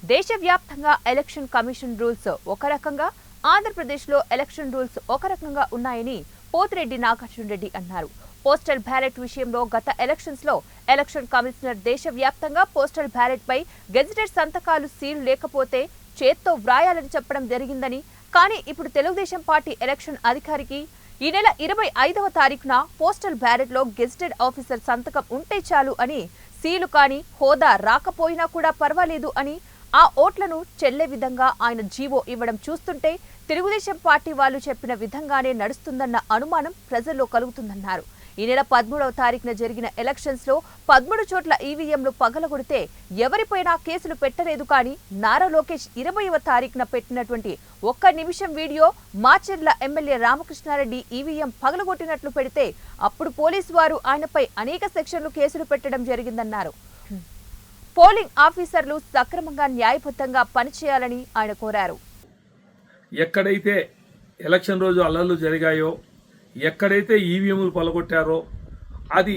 దేశవ్యాప్తంగా election commission rules ఒక రకంగా, ఆంధ్రప్రదేశ్లో ఎలక్షన్ రూల్స్ ఒక రకంగా ఉన్నాయని పోతిరెడ్డి నాగార్జున రెడ్డి అన్నారు. పోస్టల్ బ్యాలెట్ విషయంలో గత ఎలక్షన్స్ లో ఎలక్షన్ కమిషనర్ దేశవ్యాప్తంగా పోస్టల్ బ్యాలెట్ పై గెజిటెడ్ సంతకాలు సీల్ లేకపోతే చేత్తో వ్రాయాలని చెప్పడం జరిగిందని, కానీ ఇప్పుడు తెలుగుదేశం పార్టీ ఎలక్షన్ అధికారికి ఈ నెల 25వ తారీఖున పోస్టల్ బ్యాలెట్ లో గెజిటెడ్ ఆఫీసర్ సంతకం ఉంటే చాలు అని, సీలు కాని హోదా రాకపోయినా కూడా పర్వాలేదు అని, ఆ ఓట్లను చెల్లే విధంగా ఆయన జీవో ఇవ్వడం చూస్తుంటే తెలుగుదేశం పార్టీ వాళ్ళు చెప్పిన విధంగానే నడుస్తుందన్న అనుమానం ప్రజల్లో కలుగుతుందన్నారు. ఈ నెల 13వ తారీఖున జరిగిన ఎలక్షన్స్ లో 13 చోట్ల ఈవీఎంలు పగలగొడితే ఎవరిపైనా కేసులు పెట్టలేదు, కానీ నారా లోకేష్ 20వ తారీఖున పెట్టినటువంటి ఒక్క నిమిషం video Macherla MLA Ramakrishna Reddy EVM పగలగొట్టినట్లు పెడితే అప్పుడు పోలీసు వారు ఆయనపై అనేక సెక్షన్లు కేసులు పెట్టడం జరిగిందన్నారు. పోలింగ్ ఆఫీసర్లు సక్రమంగా న్యాయబద్ధంగా పనిచేయాలని ఆయన కోరారు. ఎక్కడైతే ఎలక్షన్ రోజు అల్లర్లు జరిగాయో, ఎక్కడైతే ఈవీఎంలు పలగొట్టారో అది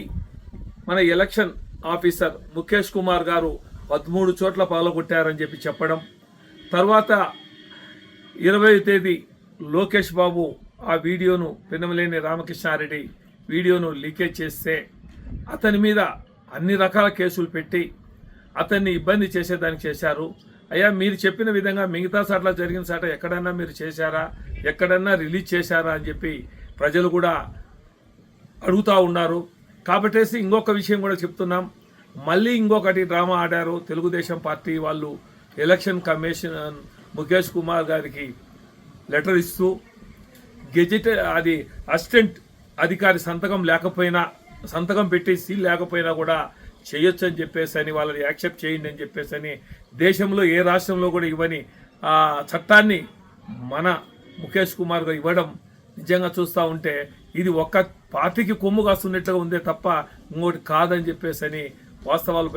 మన ఎలక్షన్ ఆఫీసర్ ముఖేష్ కుమార్ గారు 13 చోట్ల పగలగొట్టారని చెప్పి చెప్పడం, తర్వాత 20వ తేదీ లోకేష్ బాబు ఆ వీడియోను పిన్నమలేని రామకృష్ణారెడ్డి వీడియోను లీకేజ్ చేస్తే అతని మీద అన్ని రకాల కేసులు పెట్టి అతన్ని ఇబ్బంది చేసేదానికి చేశారు. అయ్యా, మీరు చెప్పిన విధంగా మిగతా సార్లు జరిగిన సాట ఎక్కడన్నా మీరు చేశారా, ఎక్కడన్నా రిలీజ్ చేశారా అని చెప్పి ప్రజలు కూడా అడుగుతూ ఉన్నారు. కాబట్టేసి ఇంకొక విషయం కూడా చెప్తున్నాం, మళ్ళీ ఇంకొకటి డ్రామా ఆడారు తెలుగుదేశం పార్టీ వాళ్ళు. ఎలక్షన్ కమిషన్ ముఖేష్ కుమార్ గారికి లెటర్ ఇస్తూ గెజిట్ అది అసిస్టెంట్ అధికారి సంతకం పెట్టి సీల్ లేకపోయినా కూడా చేయొచ్చు అని చెప్పేసి అని, వాళ్ళని యాక్సెప్ట్ చేయండి అని చెప్పేసి అని, దేశంలో ఏ రాష్ట్రంలో కూడా ఇవ్వని ఆ చట్టాన్ని మన ముఖేష్ కుమార్ గారు ఇవ్వడం నిజంగా చూస్తూ ఉంటే ఇది ఒక్క పార్టీకి కొమ్ము కాస్తున్నట్టుగా ఉందే తప్ప ఇంకోటి కాదని చెప్పేసి అని వాస్తవాలు